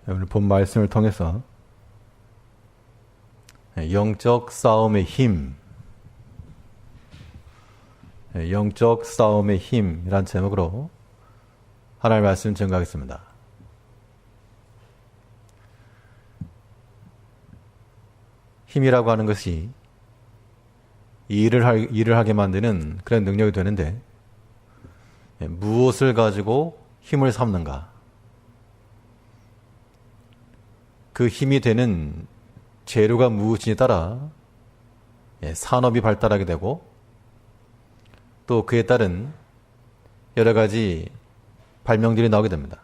오늘 본 말씀을 통해서 영적 싸움의 힘, 영적 싸움의 힘이란 제목으로 하나님의 말씀 증거하겠습니다. 힘이라고 하는 것이 일을 하게 만드는 그런 능력이 되는데, 무엇을 가지고 힘을 삼는가? 그 힘이 되는 재료가 무엇인지에 따라 산업이 발달하게 되고, 또 그에 따른 여러 가지 발명들이 나오게 됩니다.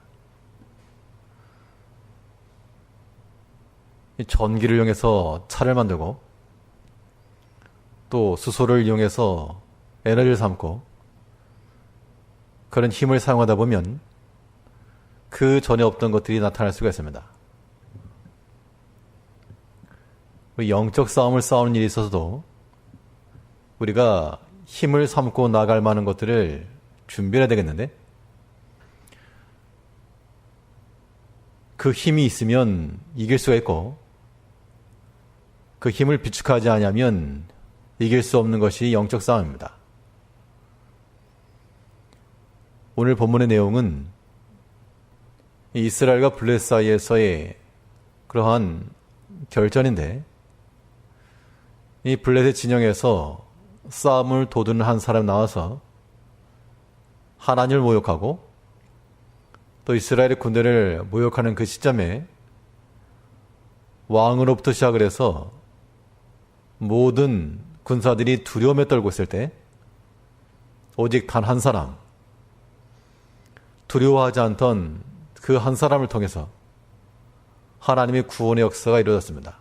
전기를 이용해서 차를 만들고, 또 수소를 이용해서 에너지를 삼고, 그런 힘을 사용하다 보면 그 전에 없던 것들이 나타날 수가 있습니다. 영적 싸움을 싸우는 일이 있어서도 우리가 힘을 삼고 나갈 만한 것들을 준비해야 되겠는데, 그 힘이 있으면 이길 수가 있고, 그 힘을 비축하지 않으면 이길 수 없는 것이 영적 싸움입니다. 오늘 본문의 내용은 이스라엘과 블레셋 사이에서의 그러한 결전인데, 이 블레셋 진영에서 싸움을 도두는 한 사람 나와서 하나님을 모욕하고, 또 이스라엘의 군대를 모욕하는 그 시점에 왕으로부터 시작을 해서 모든 군사들이 두려움에 떨고 있을 때, 오직 단 한 사람, 두려워하지 않던 그 한 사람을 통해서 하나님의 구원의 역사가 이루어졌습니다.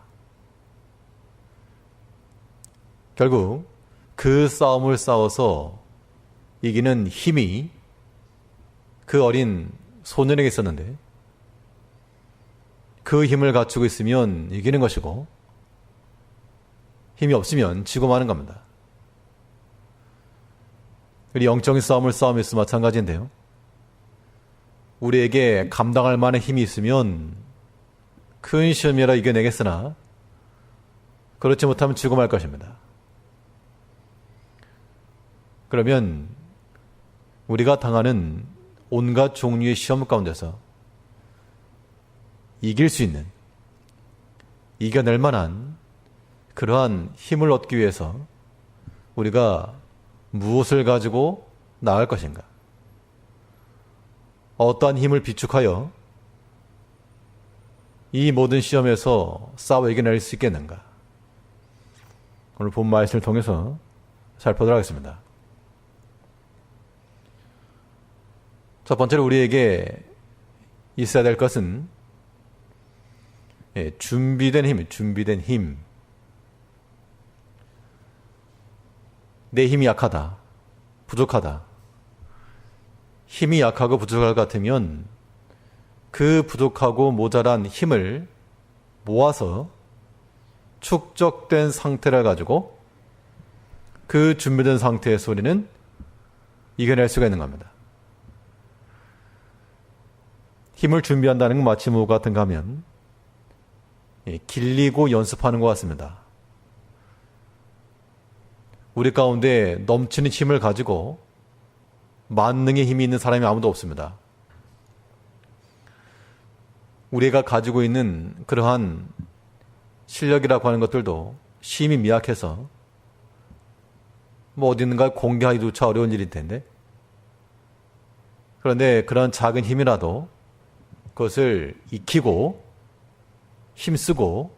결국 그 싸움을 싸워서 이기는 힘이 그 어린 소년에게 있었는데, 그 힘을 갖추고 있으면 이기는 것이고, 힘이 없으면 지고 마는 겁니다. 우리 영적인 싸움을 싸움에서 마찬가지인데요. 우리에게 감당할 만한 힘이 있으면 큰 시험이라 이겨내겠으나, 그렇지 못하면 지고 말 것입니다. 그러면 우리가 당하는 온갖 종류의 시험 가운데서 이길 수 있는, 이겨낼 만한 그러한 힘을 얻기 위해서 우리가 무엇을 가지고 나갈 것인가? 어떠한 힘을 비축하여 이 모든 시험에서 싸워 이겨낼 수 있겠는가? 오늘 본 말씀을 통해서 살펴보도록 하겠습니다. 첫 번째로 우리에게 있어야 될 것은 준비된 힘, 준비된 힘. 내 힘이 약하다, 부족하다. 힘이 약하고 부족할 것 같으면 그 부족하고 모자란 힘을 모아서 축적된 상태를 가지고 그 준비된 상태에서 우리는 이겨낼 수가 있는 겁니다. 힘을 준비한다는 건 마치 뭐 같은가 하면 길리고 연습하는 것 같습니다. 우리 가운데 넘치는 힘을 가지고 만능의 힘이 있는 사람이 아무도 없습니다. 우리가 가지고 있는 그러한 실력이라고 하는 것들도 힘이 미약해서 어디 있는가 공개하기조차 어려운 일일 텐데, 그런데 그런 작은 힘이라도 그것을 익히고 힘쓰고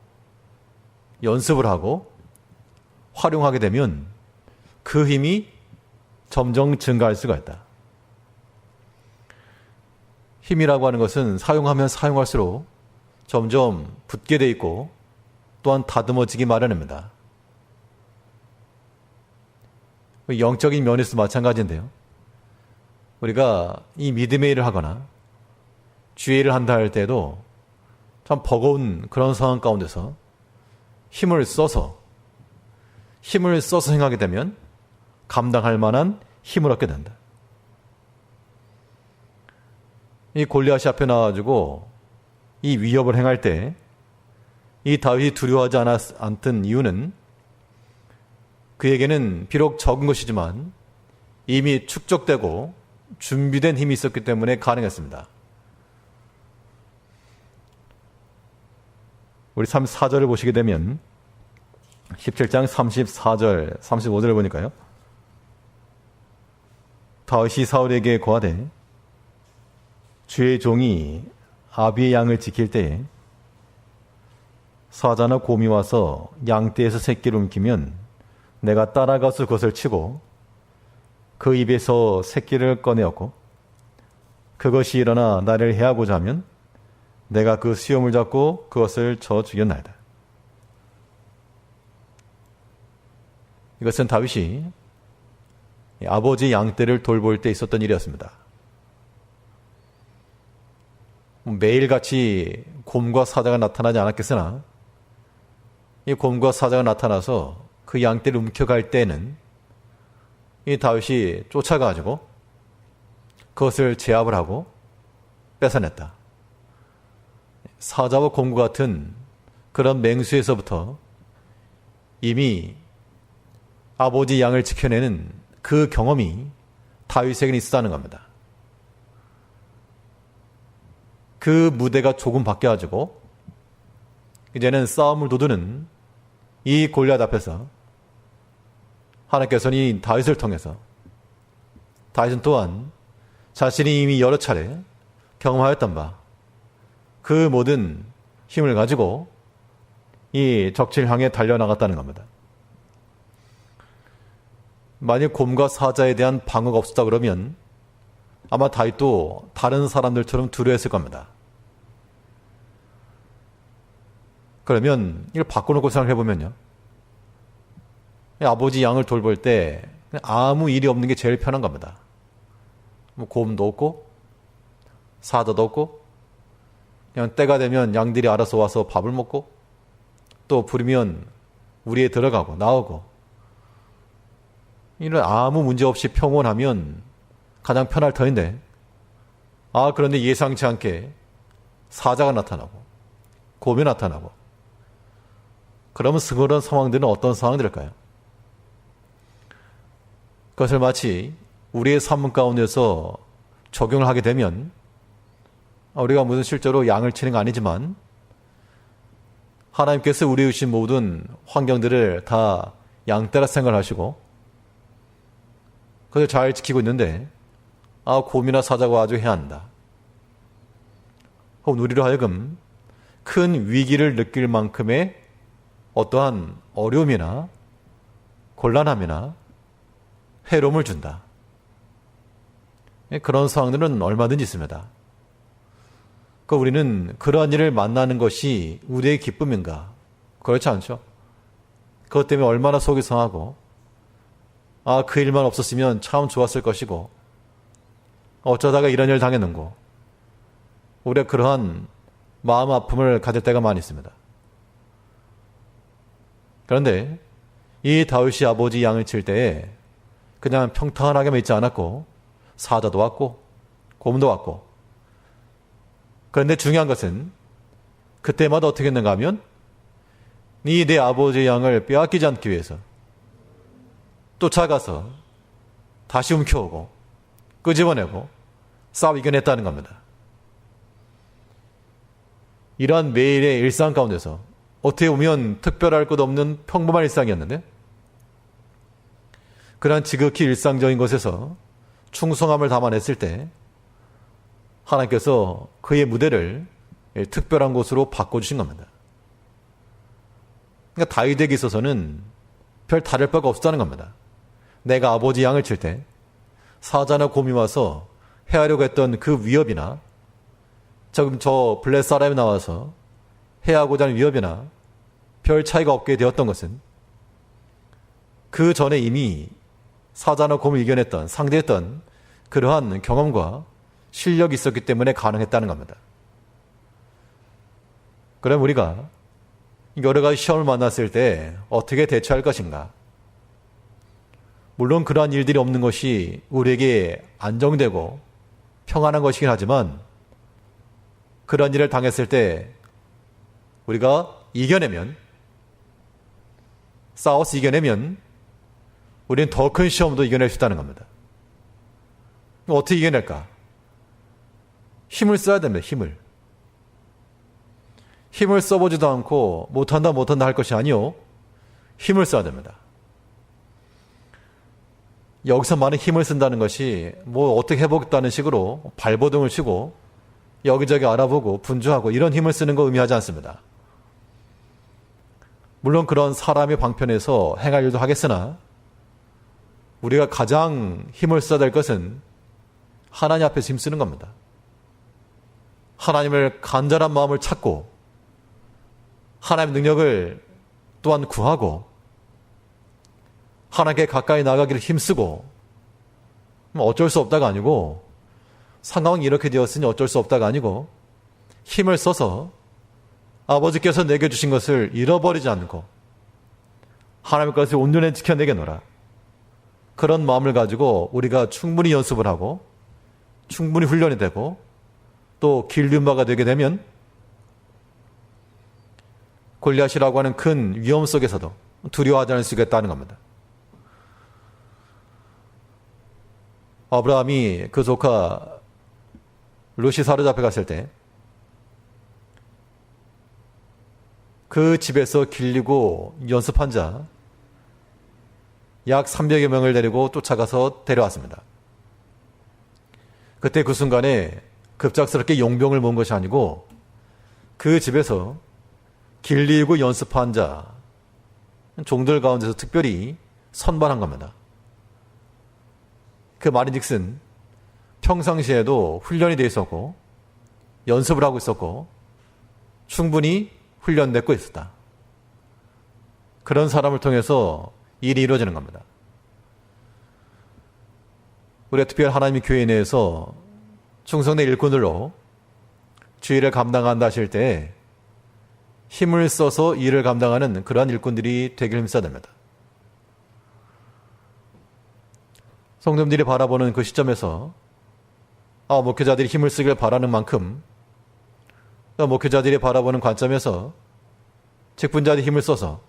연습을 하고 활용하게 되면 그 힘이 점점 증가할 수가 있다. 힘이라고 하는 것은 사용하면 사용할수록 점점 붙게 돼 있고, 또한 다듬어지기 마련입니다. 영적인 면에서 마찬가지인데요. 우리가 이 믿음의 일을 하거나 주의 일을 한다 할 때도 참 버거운 그런 상황 가운데서 힘을 써서 행하게 되면 감당할 만한 힘을 얻게 된다. 이 골리앗이 앞에 나와가지고 이 위협을 행할 때 이 다윗이 두려워하지 않던 이유는 그에게는 비록 적은 것이지만 이미 축적되고 준비된 힘이 있었기 때문에 가능했습니다. 우리 34절을 보시게 되면 17장 34절 35절을 보니까요. 다윗이 사울에게 고하되 주의 종이 아비의 양을 지킬 때에 사자나 곰이 와서 양떼에서 새끼를 움키면 내가 따라가서 그것을 치고 그 입에서 새끼를 꺼내었고 그것이 일어나 나를 해하고자 하면 내가 그 수염을 잡고 그것을 쳐 죽였나이다. 이것은 다윗이 아버지 양떼를 돌볼 때 있었던 일이었습니다. 매일같이 곰과 사자가 나타나지 않았겠으나 이 곰과 사자가 나타나서 그 양떼를 움켜갈 때는 이 다윗이 쫓아가지고 그것을 제압을 하고 뺏어냈다. 사자와 곰과 같은 그런 맹수에서부터 이미 아버지 양을 지켜내는 그 경험이 다윗에게는 있었다는 겁니다. 그 무대가 조금 바뀌어가지고 이제는 싸움을 도두는 이 골리앗 앞에서 하나님께서는 이 다윗을 통해서 다윗은 또한 자신이 이미 여러 차례 경험하였던 바 그 모든 힘을 가지고 이 적치를 향해 달려나갔다는 겁니다. 만약 곰과 사자에 대한 방어가 없었다 그러면 아마 다윗도 다른 사람들처럼 두려워했을 겁니다. 그러면 이걸 바꿔놓고 생각해보면요. 아버지 양을 돌볼 때 아무 일이 없는 게 제일 편한 겁니다. 뭐 곰도 없고 사자도 없고 그냥 때가 되면 양들이 알아서 와서 밥을 먹고 또 부르면 우리에 들어가고 나오고 이런 아무 문제 없이 평온하면 가장 편할 터인데 그런데 예상치 않게 사자가 나타나고 곰이 나타나고 그러면 그런 상황들은 어떤 상황들일까요? 그것을 마치 우리의 삶 가운데서 적용을 하게 되면 우리가 무슨 실제로 양을 치는 거 아니지만 하나님께서 우리에 주신 모든 환경들을 다 양떼라 생각하시고 그것을 잘 지키고 있는데 곰이나 사자가 아주 해한다. 혹은 우리로 하여금 큰 위기를 느낄 만큼의 어떠한 어려움이나 곤란함이나 해로움을 준다. 그런 상황들은 얼마든지 있습니다. 우리는 그러한 일을 만나는 것이 우리의 기쁨인가? 그렇지 않죠. 그것 때문에 얼마나 속이 상하고 그 일만 없었으면 참 좋았을 것이고 어쩌다가 이런 일을 당했는고 우리가 그러한 마음 아픔을 가질 때가 많이 있습니다. 그런데 이 다윗이 아버지 양을 칠 때에 그냥 평탄하게만 있지 않았고 사자도 왔고 곰도 왔고 그런데 중요한 것은 그때마다 어떻게 했는가 하면 내 아버지의 양을 빼앗기지 않기 위해서 쫓아가서 다시 움켜오고 끄집어내고 싸워 이겨냈다는 겁니다. 이러한 매일의 일상 가운데서 어떻게 보면 특별할 것 없는 평범한 일상이었는데 그러한 지극히 일상적인 것에서 충성함을 담아냈을 때 하나님께서 그의 무대를 특별한 곳으로 바꿔주신 겁니다. 그러니까 다윗에게 있어서는 별 다를 바가 없었다는 겁니다. 내가 아버지 양을 칠 때 사자나 곰이 와서 해하려고 했던 그 위협이나 지금 저 블레 사람이 나와서 해하고자 하는 위협이나 별 차이가 없게 되었던 것은 그 전에 이미 사자나 곰을 이겨냈던 상대했던 그러한 경험과 실력이 있었기 때문에 가능했다는 겁니다. 그럼 우리가 여러 가지 시험을 만났을 때 어떻게 대처할 것인가? 물론 그러한 일들이 없는 것이 우리에게 안정되고 평안한 것이긴 하지만 그런 일을 당했을 때 우리가 이겨내면, 싸워서 이겨내면 우리는 더 큰 시험도 이겨낼 수 있다는 겁니다. 어떻게 이겨낼까? 힘을 써야 됩니다. 힘을 써보지도 않고 못한다 할 것이 아니요, 힘을 써야 됩니다. 여기서 많은 힘을 쓴다는 것이 뭐 어떻게 해보겠다는 식으로 발버둥을 치고 여기저기 알아보고 분주하고 이런 힘을 쓰는 거 의미하지 않습니다. 물론 그런 사람의 방편에서 행할 일도 하겠으나 우리가 가장 힘을 써야 될 것은 하나님 앞에서 힘쓰는 겁니다. 하나님을 간절한 마음을 찾고 하나님의 능력을 또한 구하고 하나님께 가까이 나가기를 힘쓰고, 어쩔 수 없다가 아니고, 상황이 이렇게 되었으니 어쩔 수 없다가 아니고, 힘을 써서 아버지께서 내게 주신 것을 잃어버리지 않고 하나님의 것을 온전히 지켜내게노라. 그런 마음을 가지고 우리가 충분히 연습을 하고 충분히 훈련이 되고 또 길든 바가 되게 되면 골리앗이라고 하는 큰 위험 속에서도 두려워하지 않을 수 있겠다는 겁니다. 아브라함이 그 조카 롯이 사로잡혀 갔을 때 그 집에서 길리고 연습한 자 약 300여 명을 데리고 쫓아가서 데려왔습니다. 그때 그 순간에 급작스럽게 용병을 모은 것이 아니고 그 집에서 길리고 연습한 자 종들 가운데서 특별히 선발한 겁니다. 그 말인즉슨 평상시에도 훈련이 되어 있었고 연습을 하고 있었고 충분히 훈련됐고 있었다. 그런 사람을 통해서 일이 이루어지는 겁니다. 우리가 특별히 하나님의 교회 내에서 충성된 일꾼들로 주일을 감당한다 하실 때 힘을 써서 일을 감당하는 그러한 일꾼들이 되길 힘써야 됩니다. 성도님들이 바라보는 그 시점에서 목회자들이 힘을 쓰길 바라는 만큼 목회자들이 바라보는 관점에서 직분자들이 힘을 써서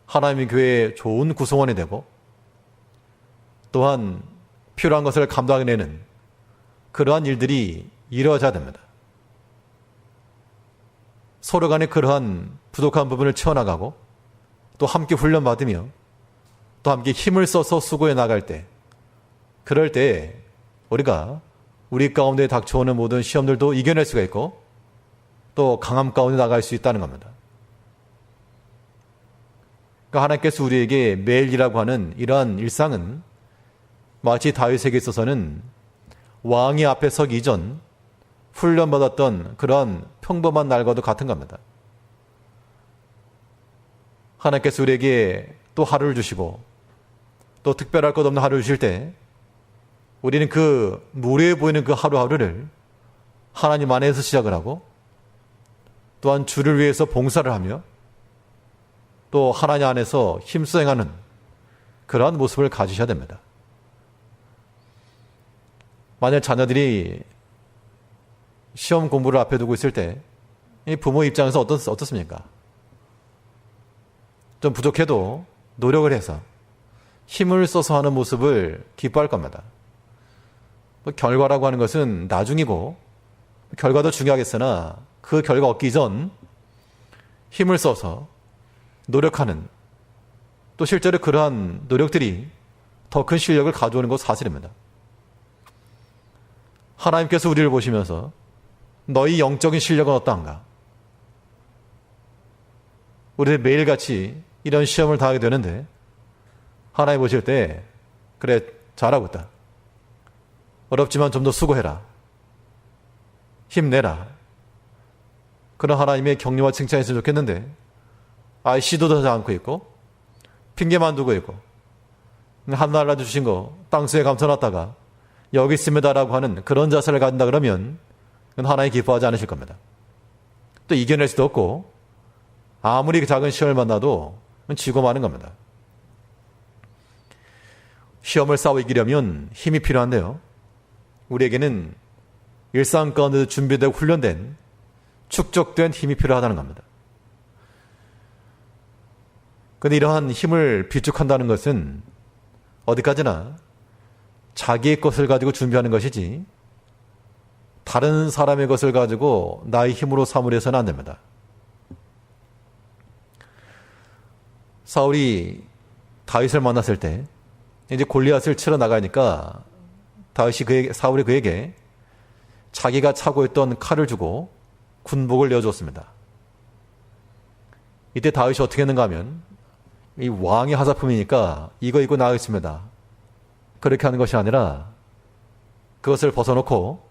하나님의 교회의 좋은 구성원이 되고 또한 필요한 것을 감당해내는 그러한 일들이 이루어져야 됩니다. 서로 간에 그러한 부족한 부분을 채워나가고 또 함께 훈련받으며 또 함께 힘을 써서 수고해 나갈 때, 그럴 때 우리가 우리 가운데 닥쳐오는 모든 시험들도 이겨낼 수가 있고 또 강함 가운데 나갈 수 있다는 겁니다. 그러니까 하나님께서 우리에게 매일이라고 하는 이러한 일상은 마치 다윗에게 있어서는 왕이 앞에 서기 이전 훈련받았던 그런 평범한 날과도 같은 겁니다. 하나님께서 우리에게 또 하루를 주시고 또 특별할 것 없는 하루를 주실 때 우리는 그 무례해 보이는 그 하루하루를 하나님 안에서 시작을 하고 또한 주를 위해서 봉사를 하며 또 하나님 안에서 힘써 행하는 그러한 모습을 가지셔야 됩니다. 만약 자녀들이 시험 공부를 앞에 두고 있을 때 이 부모 입장에서 어떻습니까? 좀 부족해도 노력을 해서 힘을 써서 하는 모습을 기뻐할 겁니다. 결과라고 하는 것은 나중이고 결과도 중요하겠으나 그 결과 얻기 전 힘을 써서 노력하는, 또 실제로 그러한 노력들이 더 큰 실력을 가져오는 것은 사실입니다. 하나님께서 우리를 보시면서 너희 영적인 실력은 어떠한가? 우리는 매일같이 이런 시험을 당하게 되는데 하나님 보실 때 그래 잘하고 있다. 어렵지만 좀 더 수고해라. 힘내라. 그런 하나님의 격려와 칭찬이 있으면 좋겠는데 시도도 하지 않고 있고 핑계만 두고 있고 하늘나라 주신 거 땅수에 감춰놨다가 여기 있습니다라고 하는 그런 자세를 가진다 그러면 그건 하나님 기뻐하지 않으실 겁니다. 또 이겨낼 수도 없고 아무리 작은 시험을 만나도 지고 마는 겁니다. 시험을 싸워 이기려면 힘이 필요한데요. 우리에게는 일상 가운데 준비되고 훈련된 축적된 힘이 필요하다는 겁니다. 그런데 이러한 힘을 비축한다는 것은 어디까지나 자기의 것을 가지고 준비하는 것이지 다른 사람의 것을 가지고 나의 힘으로 삼으려서는 안 됩니다. 사울이 다윗을 만났을 때 이제 골리앗을 치러 나가니까 사울이 그에게 자기가 차고 있던 칼을 주고 군복을 내어줬습니다. 이때 다윗이 어떻게 했는가 하면 이 왕의 하사품이니까 이거 입고 나가겠습니다. 그렇게 하는 것이 아니라 그것을 벗어놓고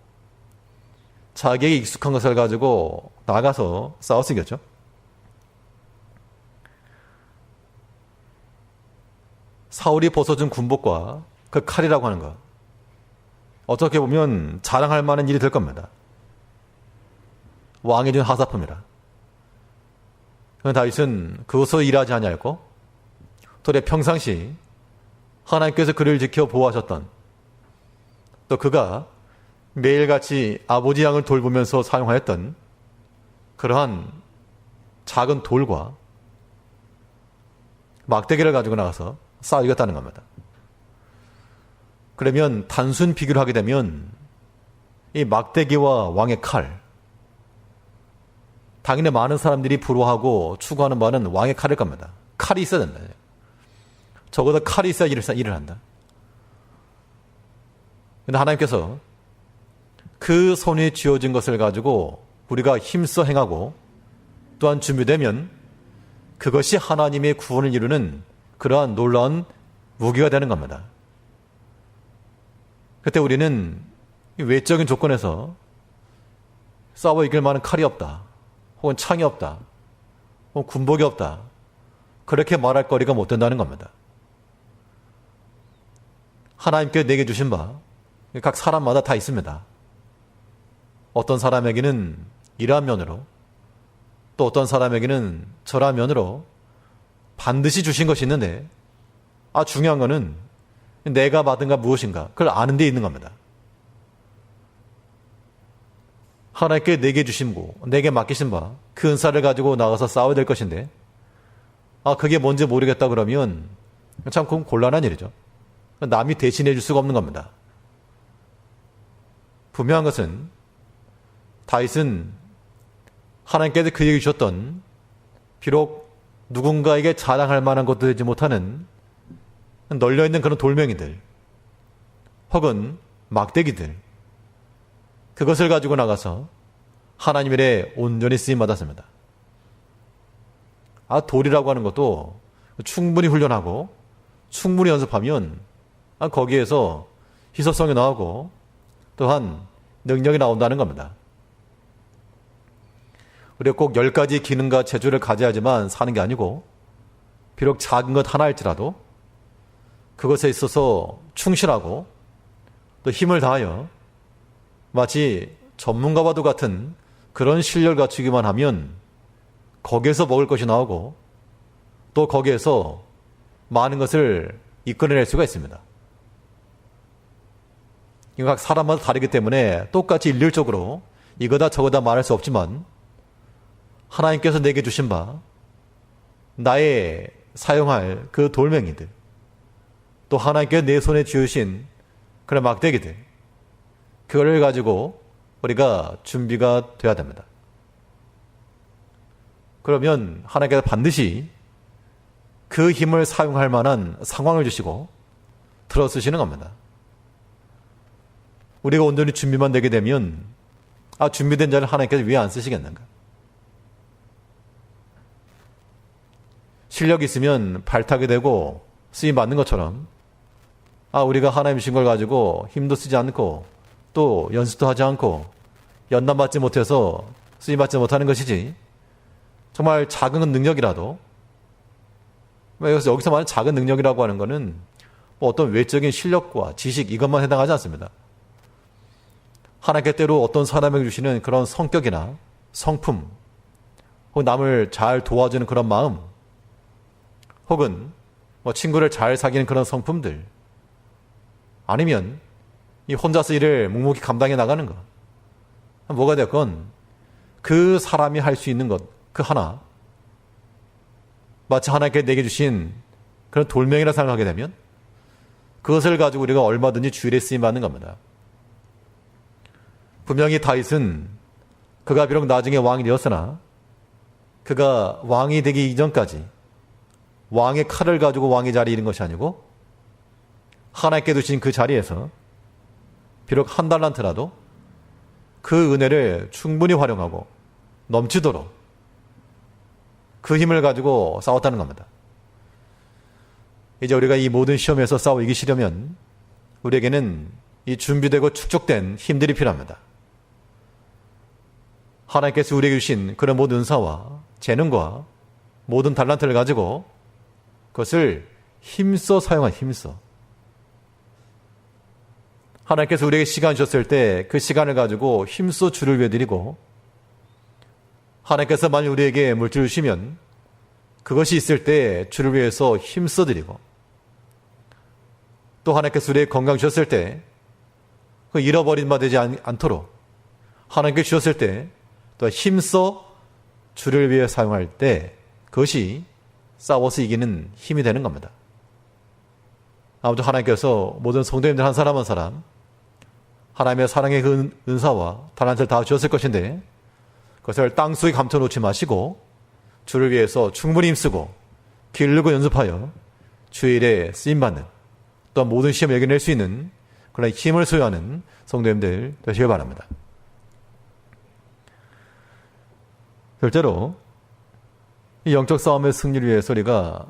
자기에게 익숙한 것을 가지고 나가서 싸웠으겠죠. 사울이 벗어준 군복과 그 칼이라고 하는 것, 어떻게 보면 자랑할 만한 일이 될 겁니다. 왕이 준 하사품이라. 다윗은 그것으로 일하지 아니하였고 도리어 평상시 하나님께서 그를 지켜 보호하셨던, 또 그가 매일같이 아버지 양을 돌보면서 사용하였던 그러한 작은 돌과 막대기를 가지고 나가서 싸우겠다는 겁니다. 그러면 단순 비교를 하게 되면 이 막대기와 왕의 칼, 당연히 많은 사람들이 부러워하고 추구하는 바는 왕의 칼일 겁니다. 칼이 있어야 된다. 적어도 칼이 있어야 일을 한다. 그런데 하나님께서 그 손에 쥐어진 것을 가지고 우리가 힘써 행하고 또한 준비되면 그것이 하나님의 구원을 이루는 그러한 놀라운 무기가 되는 겁니다. 그때 우리는 외적인 조건에서 싸워 이길 만한 칼이 없다, 혹은 창이 없다, 혹은 군복이 없다, 그렇게 말할 거리가 못 된다는 겁니다. 하나님께 내게 주신 바 각 사람마다 다 있습니다. 어떤 사람에게는 이러한 면으로, 또 어떤 사람에게는 저러한 면으로 반드시 주신 것이 있는데, 중요한 것은 내가 받은가 무엇인가 그걸 아는 데 있는 겁니다. 하나님께 내게 주심고 내게 맡기신 바 그 은사를 가지고 나가서 싸워야 될 것인데 그게 뭔지 모르겠다 그러면 참 그건 곤란한 일이죠. 남이 대신해 줄 수가 없는 겁니다. 분명한 것은 다윗은 하나님께서 그에게 주셨던, 비록 누군가에게 자랑할 만한 것도 되지 못하는 널려있는 그런 돌멩이들 혹은 막대기들, 그것을 가지고 나가서 하나님 일에 온전히 쓰임받았습니다. 돌이라고 하는 것도 충분히 훈련하고 충분히 연습하면 거기에서 희소성이 나오고 또한 능력이 나온다는 겁니다. 우리가 꼭 10가지 기능과 재주를 가져야지만 사는 게 아니고, 비록 작은 것 하나일지라도 그것에 있어서 충실하고 또 힘을 다하여 마치 전문가와도 같은 그런 실력을 갖추기만 하면 거기에서 먹을 것이 나오고 또 거기에서 많은 것을 이끌어낼 수가 있습니다. 각 사람마다 다르기 때문에 똑같이 일률적으로 이거다 저거다 말할 수 없지만, 하나님께서 내게 주신 바 나의 사용할 그 돌멩이들, 또 하나님께서 내 손에 쥐으신 그런 막대기들, 그거를 가지고 우리가 준비가 돼야 됩니다. 그러면 하나님께서 반드시 그 힘을 사용할 만한 상황을 주시고 들어쓰시는 겁니다. 우리가 온전히 준비만 되게 되면 준비된 자를 하나님께서 왜 안 쓰시겠는가? 실력이 있으면 발탁이 되고 쓰임 받는 것처럼 우리가 하나님 주신 걸 가지고 힘도 쓰지 않고 또 연습도 하지 않고 연단받지 못해서 쓰임받지 못하는 것이지, 정말 작은 능력이라도, 여기서 말하는 작은 능력이라고 하는 것은 어떤 외적인 실력과 지식 이것만 해당하지 않습니다. 하나님께 때로 어떤 사람에게 주시는 그런 성격이나 성품, 혹은 남을 잘 도와주는 그런 마음, 혹은 친구를 잘 사귀는 그런 성품들, 아니면 이 혼자서 일을 묵묵히 감당해 나가는 것, 뭐가 됐건 그 사람이 할 수 있는 것, 그 하나, 마치 하나님께 내게 주신 그런 돌멩이라 생각하게 되면 그것을 가지고 우리가 얼마든지 주일에 쓰임받는 겁니다. 분명히 다윗은 그가 비록 나중에 왕이 되었으나 그가 왕이 되기 이전까지 왕의 칼을 가지고 왕의 자리에 있는 것이 아니고 하나님께 두신 그 자리에서 비록 한 달란트라도 그 은혜를 충분히 활용하고 넘치도록 그 힘을 가지고 싸웠다는 겁니다. 이제 우리가 이 모든 시험에서 싸워 이기시려면 우리에게는 이 준비되고 축적된 힘들이 필요합니다. 하나님께서 우리에게 주신 그런 모든 은사와 재능과 모든 달란트를 가지고 그것을 힘써 사용한 힘써. 하나님께서 우리에게 시간 주셨을 때 그 시간을 가지고 힘써 주를 위해 드리고 하나님께서 만약 우리에게 물질을 주시면 그것이 있을 때 주를 위해서 힘써 드리고 또 하나님께서 우리에게 건강 주셨을 때 그 잃어버린 바 되지 않도록 하나님께 주셨을 때 또 힘써 주를 위해 사용할 때 그것이 싸워서 이기는 힘이 되는 겁니다. 아무튼 하나님께서 모든 성도님들 한 사람 한 사람 하나님의 사랑의 그 은사와 달란트를 다 주셨을 것인데 그것을 땅속에 감춰놓지 마시고 주를 위해서 충분히 힘쓰고 기르고 연습하여 주일에 쓰임받는 또한 모든 시험을 이겨낼 수 있는 그런 힘을 소유하는 성도님들 되시길 바랍니다. 실제로 이 영적 싸움의 승리를 위해서 우리가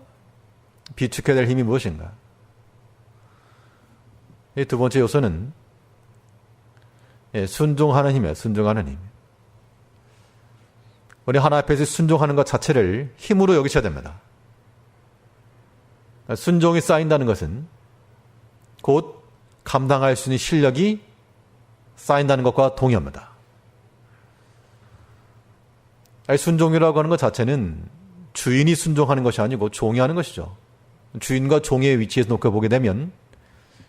비축해야 될 힘이 무엇인가? 이 두 번째 요소는 순종하는 힘이에요. 순종하는 힘. 우리 하나님 앞에서 순종하는 것 자체를 힘으로 여기셔야 됩니다. 순종이 쌓인다는 것은 곧 감당할 수 있는 실력이 쌓인다는 것과 동의합니다. 순종이라고 하는 것 자체는 주인이 순종하는 것이 아니고 종이 하는 것이죠. 주인과 종의 위치에서 놓고 보게 되면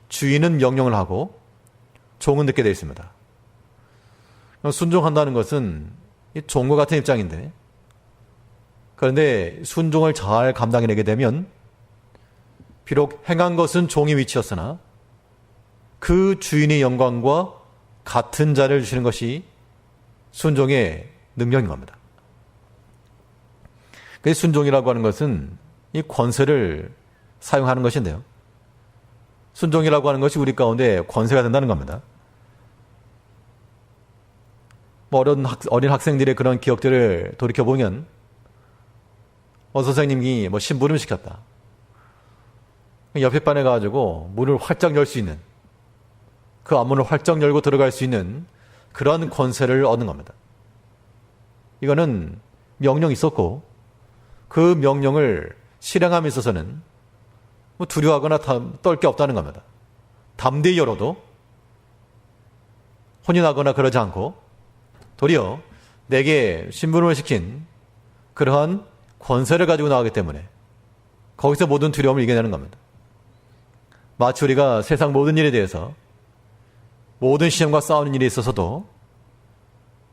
주인은 명령을 하고 종은 듣게 되어 있습니다. 순종한다는 것은 종과 같은 입장인데 그런데 순종을 잘 감당해내게 되면 비록 행한 것은 종의 위치였으나 그 주인의 영광과 같은 자를 주시는 것이 순종의 능력인 겁니다. 그래서 순종이라고 하는 것은 이 권세를 사용하는 것인데요. 순종이라고 하는 것이 우리 가운데 권세가 된다는 겁니다. 어린 학생들의 그런 기억들을 돌이켜보면 선생님이 심부름을 시켰다. 옆에 반에 가지고 문을 활짝 열 수 있는 그 앞문을 활짝 열고 들어갈 수 있는 그런 권세를 얻는 겁니다. 이거는 명령이 있었고 그 명령을 실행함에 있어서는 두려워하거나 떨 게 없다는 겁니다. 담대히 열어도 혼이 나거나 그러지 않고 도리어 내게 심부름을 시킨 그러한 권세를 가지고 나가기 때문에 거기서 모든 두려움을 이겨내는 겁니다. 마치 우리가 세상 모든 일에 대해서 모든 시험과 싸우는 일에 있어서도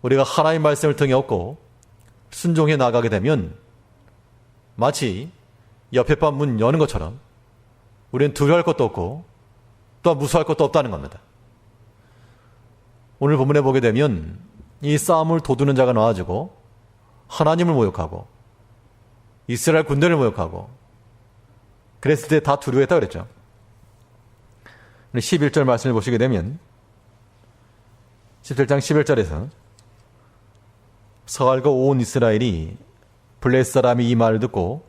우리가 하나님의 말씀을 등에 업고 순종해 나가게 되면 마치 옆에 반 문 여는 것처럼 우리는 두려워할 것도 없고 또 무서워할 것도 없다는 겁니다. 오늘 본문에 보게 되면 이 싸움을 도두는 자가 나와지고 하나님을 모욕하고 이스라엘 군대를 모욕하고 그랬을 때 다 두려워했다 그랬죠. 11절 말씀을 보시게 되면 17장 11절에서 사울과 온 이스라엘이 블레셋 사람이 이 말을 듣고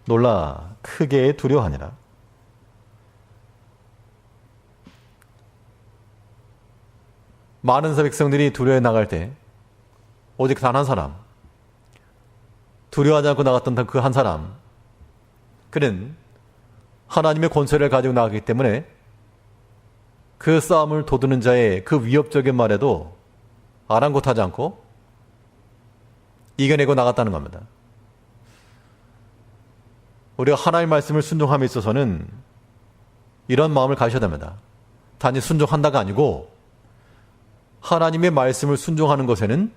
놀라 크게 두려워하니라. 많은 백성들이 두려워해 나갈 때 오직 단 한 사람, 두려워하지 않고 나갔던 그 한 사람, 그는 하나님의 권세를 가지고 나가기 때문에 그 싸움을 도두는 자의 그 위협적인 말에도 아랑곳하지 않고 이겨내고 나갔다는 겁니다. 우리가 하나님의 말씀을 순종함에 있어서는 이런 마음을 가셔야 됩니다. 단지 순종한다가 아니고 하나님의 말씀을 순종하는 것에는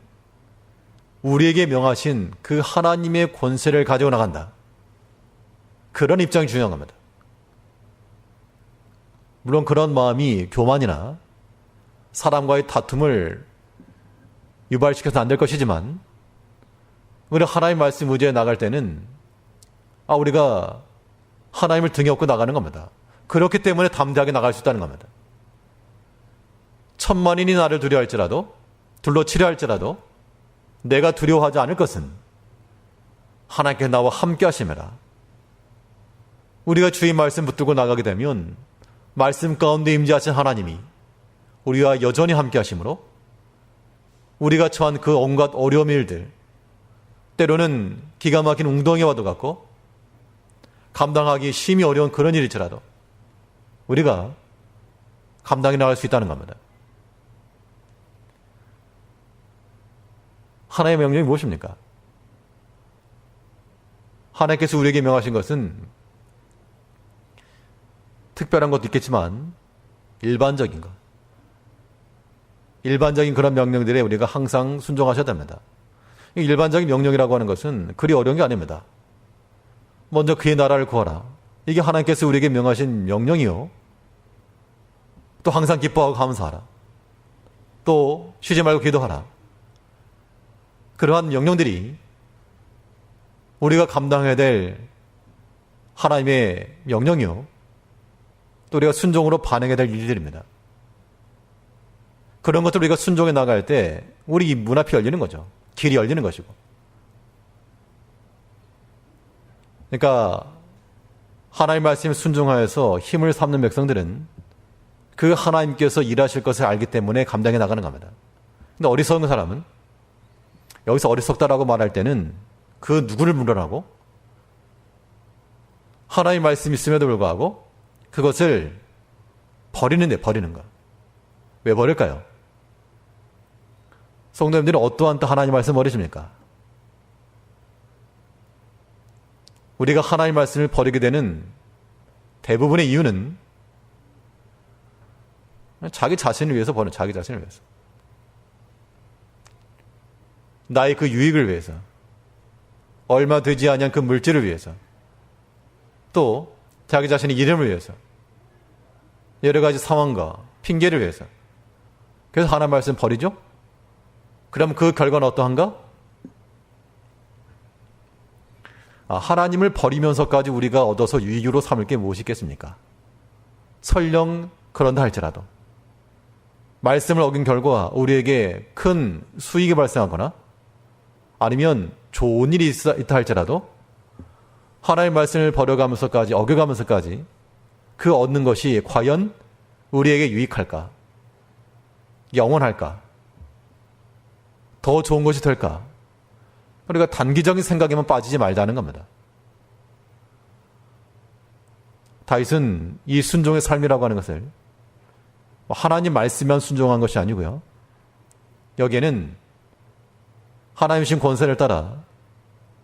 우리에게 명하신 그 하나님의 권세를 가지고 나간다. 그런 입장이 중요한 겁니다. 물론 그런 마음이 교만이나 사람과의 다툼을 유발시켜서 안 될 것이지만, 우리가 하나님 말씀 의지에 나갈 때는 우리가 하나님을 등에 업고 나가는 겁니다. 그렇기 때문에 담대하게 나갈 수 있다는 겁니다. 천만인이 나를 두려워할지라도, 둘러치려 할지라도 내가 두려워하지 않을 것은 하나님께 나와 함께 하심이라. 우리가 주의 말씀 붙들고 나가게 되면 말씀 가운데 임재하신 하나님이 우리와 여전히 함께 하심으로 우리가 처한 그 온갖 어려움 일들, 때로는 기가 막힌 웅덩이와도 같고 감당하기 심히 어려운 그런 일일지라도 우리가 감당해 나갈 수 있다는 겁니다. 하나님의 명령이 무엇입니까? 하나님께서 우리에게 명하신 것은 특별한 것도 있겠지만 일반적인 것, 일반적인 그런 명령들에 우리가 항상 순종하셔야 됩니다. 일반적인 명령이라고 하는 것은 그리 어려운 게 아닙니다. 먼저 그의 나라를 구하라. 이게 하나님께서 우리에게 명하신 명령이요. 또 항상 기뻐하고 감사하라. 또 쉬지 말고 기도하라. 그러한 명령들이 우리가 감당해야 될 하나님의 명령이요. 또 우리가 순종으로 반응해야 될 일들입니다. 그런 것들 우리가 순종해 나갈 때 우리 문 앞이 열리는 거죠. 길이 열리는 것이고. 그러니까 하나님 말씀에 순종하여서 힘을 삼는 백성들은 그 하나님께서 일하실 것을 알기 때문에 감당해 나가는 겁니다. 근데 어리석은 사람은 여기서 어리석다라고 말할 때는 그 누구를 물어라고? 하나님 말씀이 있음에도 불구하고 그것을 버리는 것. 왜 버릴까요? 성도님들은 어떠한 또 하나님 말씀 버리십니까? 우리가 하나님 말씀을 버리게 되는 대부분의 이유는 자기 자신을 위해서 버리는, 자기 자신을 위해서. 나의 그 유익을 위해서, 얼마 되지 아니한 그 물질을 위해서, 또 자기 자신의 이름을 위해서, 여러 가지 상황과 핑계를 위해서. 그래서 하나님 말씀 버리죠? 그럼 그 결과는 어떠한가? 하나님을 버리면서까지 우리가 얻어서 유익으로 삼을 게 무엇이 있겠습니까? 설령 그런다 할지라도 말씀을 어긴 결과 우리에게 큰 수익이 발생하거나 아니면 좋은 일이 있다 할지라도 하나님의 말씀을 버려가면서까지, 어겨가면서까지 그 얻는 것이 과연 우리에게 유익할까? 영원할까? 더 좋은 것이 될까? 우리가 단기적인 생각에만 빠지지 말자는 겁니다. 다윗은 이 순종의 삶이라고 하는 것을 하나님 말씀만 순종한 것이 아니고요. 여기에는 하나님 신 권세를 따라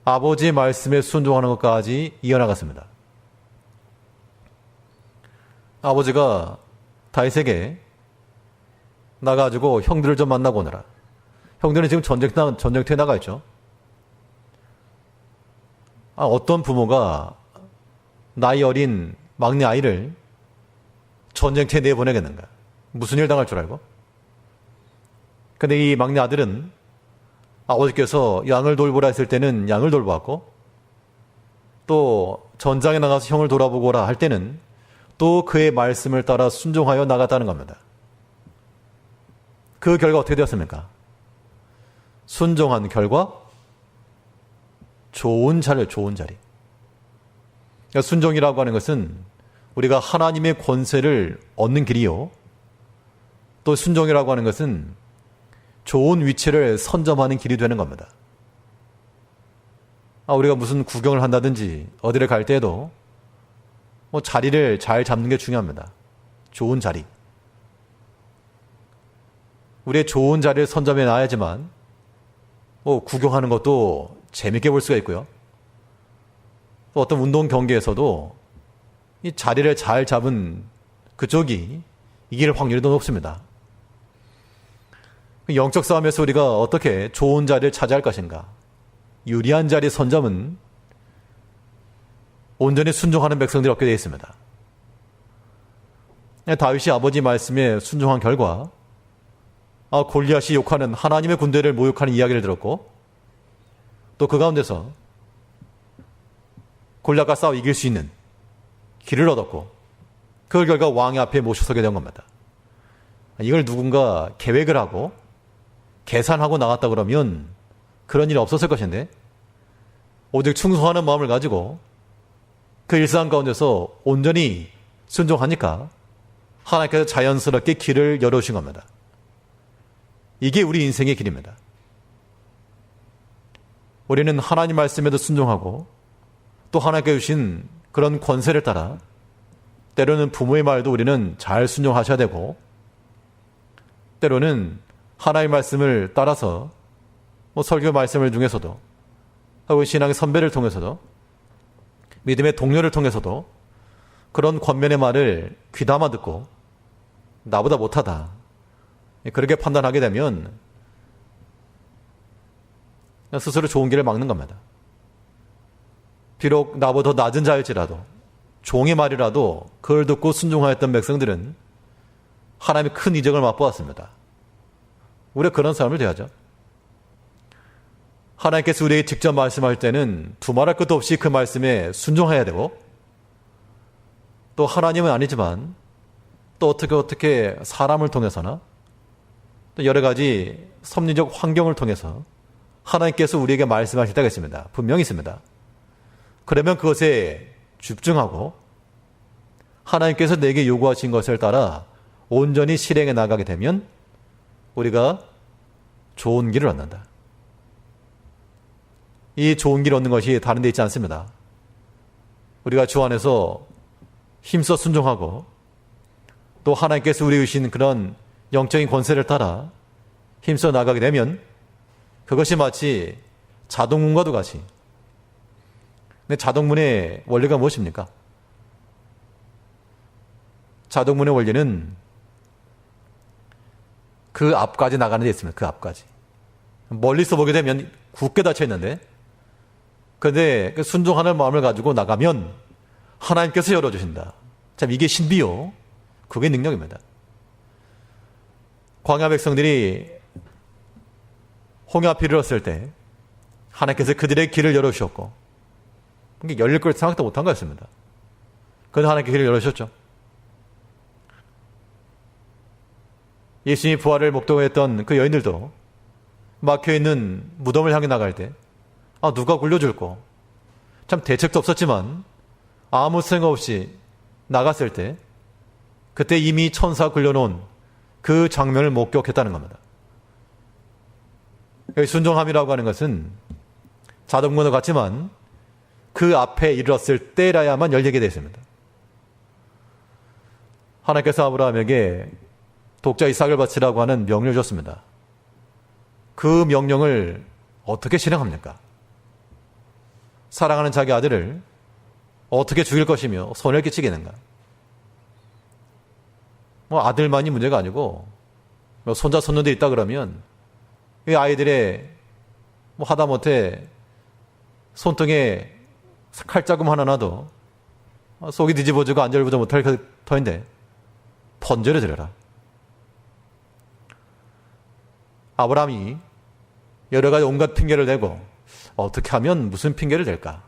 아버지의 말씀에 순종하는 것까지 이어나갔습니다. 아버지가 다윗에게 나가지고 형들을 좀 만나고 오너라. 형들은 지금 전쟁터에 나가 있죠. 어떤 부모가 나이 어린 막내 아이를 전쟁터에 내보내겠는가? 무슨 일 당할 줄 알고? 근데 이 막내 아들은 아버지께서 양을 돌보라 했을 때는 양을 돌보았고, 또 전장에 나가서 형을 돌아보고라 할 때는 또 그의 말씀을 따라 순종하여 나갔다는 겁니다. 그 결과 어떻게 되었습니까? 순종한 결과 좋은 자리. 그러니까 순종이라고 하는 것은 우리가 하나님의 권세를 얻는 길이요. 또 순종이라고 하는 것은 좋은 위치를 선점하는 길이 되는 겁니다. 우리가 무슨 구경을 한다든지 어디를 갈 때에도 자리를 잘 잡는 게 중요합니다. 좋은 자리. 우리의 좋은 자리를 선점해 놔야지만 구경하는 것도 재밌게 볼 수가 있고요. 또 어떤 운동 경기에서도 이 자리를 잘 잡은 그쪽이 이길 확률이 더 높습니다. 영적 싸움에서 우리가 어떻게 좋은 자리를 차지할 것인가? 유리한 자리 선점은 온전히 순종하는 백성들이 얻게 되어 있습니다. 다윗이 아버지 말씀에 순종한 결과 골리앗이 욕하는 하나님의 군대를 모욕하는 이야기를 들었고 또 그 가운데서 골리앗과 싸워 이길 수 있는 길을 얻었고 그 결과 왕의 앞에 모셔서게 된 겁니다. 이걸 누군가 계획을 하고 계산하고 나갔다 그러면 그런 일이 없었을 것인데 오직 충성하는 마음을 가지고 그 일상 가운데서 온전히 순종하니까 하나님께서 자연스럽게 길을 열어주신 겁니다. 이게 우리 인생의 길입니다. 우리는 하나님 말씀에도 순종하고 또 하나님께 주신 그런 권세를 따라 때로는 부모의 말도 우리는 잘 순종하셔야 되고 때로는 하나님의 말씀을 따라서 설교 말씀을 중에서도 하고 신앙의 선배를 통해서도 믿음의 동료를 통해서도 그런 권면의 말을 귀담아 듣고 나보다 못하다 그렇게 판단하게 되면 스스로 좋은 길을 막는 겁니다. 비록 나보다 더 낮은 자일지라도 종의 말이라도 그걸 듣고 순종하였던 백성들은 하나님의 큰 이적을 맛보았습니다. 우리가 그런 사람을 돼야죠. 하나님께서 우리에게 직접 말씀할 때는 두말할 것도 없이 그 말씀에 순종해야 되고 또 하나님은 아니지만 또 어떻게 사람을 통해서나 또 여러 가지 섭리적 환경을 통해서 하나님께서 우리에게 말씀하실 때가 있습니다. 분명히 있습니다. 그러면 그것에 집중하고 하나님께서 내게 요구하신 것을 따라 온전히 실행해 나가게 되면 우리가 좋은 길을 얻는다. 이 좋은 길을 얻는 것이 다른 데 있지 않습니다. 우리가 주 안에서 힘써 순종하고 또 하나님께서 우리에게 주신 그런 영적인 권세를 따라 힘써 나가게 되면 그것이 마치 자동문과도 같이. 근데 자동문의 원리가 무엇입니까? 자동문의 원리는 그 앞까지 나가는 데 있습니다. 그 앞까지. 멀리서 보게 되면 굳게 닫혀 있는데 그런데 순종하는 마음을 가지고 나가면 하나님께서 열어주신다. 참 이게 신비요. 그게 능력입니다. 광야 백성들이 홍해 앞에 이르렀을 때 하나님께서 그들의 길을 열어주셨고 이게 열릴 걸 생각도 못한 거였습니다. 그런데 하나님께 길을 열어주셨죠. 예수님이 부활을 목도했던 그 여인들도 막혀있는 무덤을 향해 나갈 때 누가 굴려줄꼬. 참 대책도 없었지만 아무 생각 없이 나갔을 때 그때 이미 천사 굴려놓은 그 장면을 목격했다는 겁니다. 순종함이라고 하는 것은 자동문과 같지만 그 앞에 이르렀을 때라야만 열리게 되어 있습니다. 하나님께서 아브라함에게 독자 이삭을 바치라고 하는 명령을 줬습니다. 그 명령을 어떻게 실행합니까? 사랑하는 자기 아들을 어떻게 죽일 것이며 손해를 끼치겠는가? 아들만이 문제가 아니고 손자 손녀들이 있다 그러면 이 아이들의 하다못해 손등에 칼자국 하나 놔도 속이 뒤집어지고 안절부절 못할 터인데 번제를 드려라. 아브라함이 여러 가지 온갖 핑계를 대고 어떻게 하면 무슨 핑계를 댈까?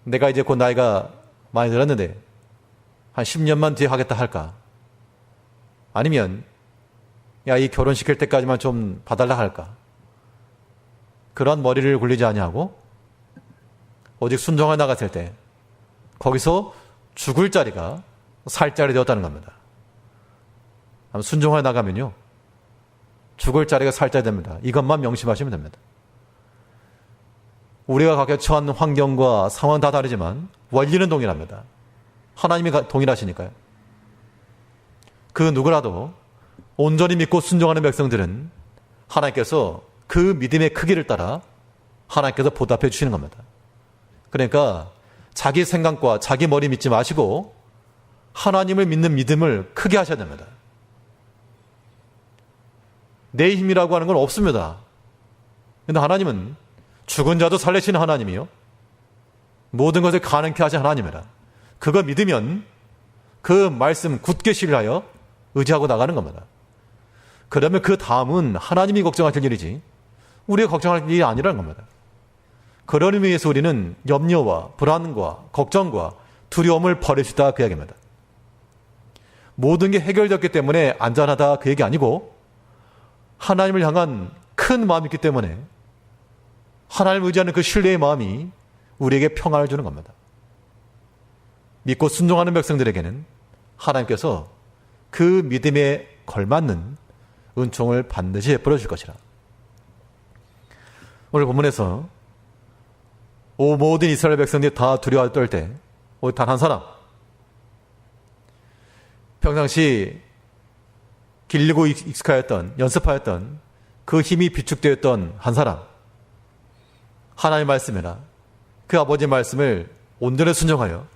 내가 이제 곧 나이가 많이 들었는데 한 10년만 뒤에 하겠다 할까? 아니면 이 결혼시킬 때까지만 좀 봐달라 할까? 그런 머리를 굴리지 아니하고 오직 순종해 나갔을 때 거기서 죽을 자리가 살 자리 되었다는 겁니다. 순종해 나가면요 죽을 자리가 살 자리 됩니다. 이것만 명심하시면 됩니다. 우리가 각각 처한 환경과 상황 다 다르지만 원리는 동일합니다. 하나님이 동일하시니까요. 그 누구라도 온전히 믿고 순종하는 백성들은 하나님께서 그 믿음의 크기를 따라 하나님께서 보답해 주시는 겁니다. 그러니까 자기 생각과 자기 머리 믿지 마시고 하나님을 믿는 믿음을 크게 하셔야 됩니다. 내 힘이라고 하는 건 없습니다. 근데 하나님은 죽은 자도 살리시는 하나님이요, 모든 것을 가능케 하신 하나님이라. 그거 믿으면 그 말씀 굳게 신뢰하여 의지하고 나가는 겁니다. 그러면 그 다음은 하나님이 걱정하실 일이지 우리가 걱정할 일이 아니라는 겁니다. 그런 의미에서 우리는 염려와 불안과 걱정과 두려움을 버릴 수 있다, 그 이야기입니다. 모든 게 해결되었기 때문에 안전하다, 그 얘기 아니고 하나님을 향한 큰 마음이 있기 때문에 하나님을 의지하는 그 신뢰의 마음이 우리에게 평안을 주는 겁니다. 믿고 순종하는 백성들에게는 하나님께서 그 믿음에 걸맞는 은총을 반드시 베풀어 줄 것이라. 오늘 본문에서 모든 이스라엘 백성들이 다 두려워 떨 때 단 한 사람, 평상시 길리고 익숙하였던, 연습하였던 그 힘이 비축되었던 한 사람, 하나님의 말씀이나 그 아버지의 말씀을 온전히 순종하여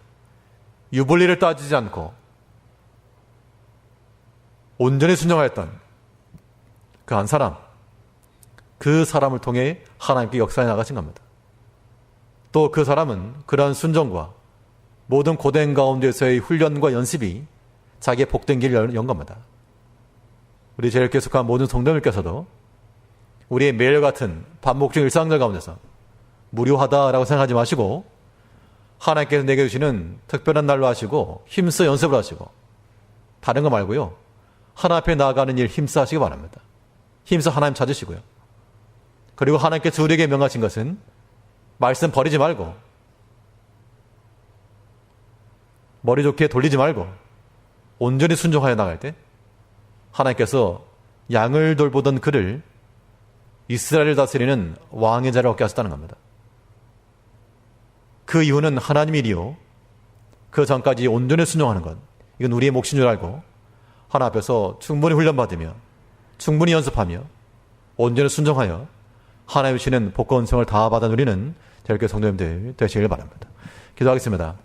유불리를 따지지 않고 온전히 순종하였던 그 한 사람, 그 사람을 통해 하나님께 역사해 나가신 겁니다. 또 그 사람은 그러한 순종과 모든 고된 가운데서의 훈련과 연습이 자기의 복된 길을 연 겁니다. 우리 제일 계속한 모든 성도님께서도 우리의 매일 같은 반복적 일상들 가운데서 무료하다라고 생각하지 마시고 하나님께서 내게 주시는 특별한 날로 하시고 힘써 연습을 하시고 다른 거 말고요, 하나님 앞에 나아가는 일 힘써 하시기 바랍니다. 힘써 하나님 찾으시고요. 그리고 하나님께서 우리에게 명하신 것은 말씀 버리지 말고 머리 좋게 돌리지 말고 온전히 순종하여 나갈 때 하나님께서 양을 돌보던 그를 이스라엘을 다스리는 왕의 자리를 얻게 하셨다는 겁니다. 그 이유는 하나님의 일이요, 그 전까지 온전히 순종하는 것, 이건 우리의 몫인 줄 알고 하나님 앞에서 충분히 훈련받으며 충분히 연습하며 온전히 순종하여 하나님이 주시는 복과 은총을 다 받아 누리는 저희교 성도님들 되시길 바랍니다. 기도하겠습니다.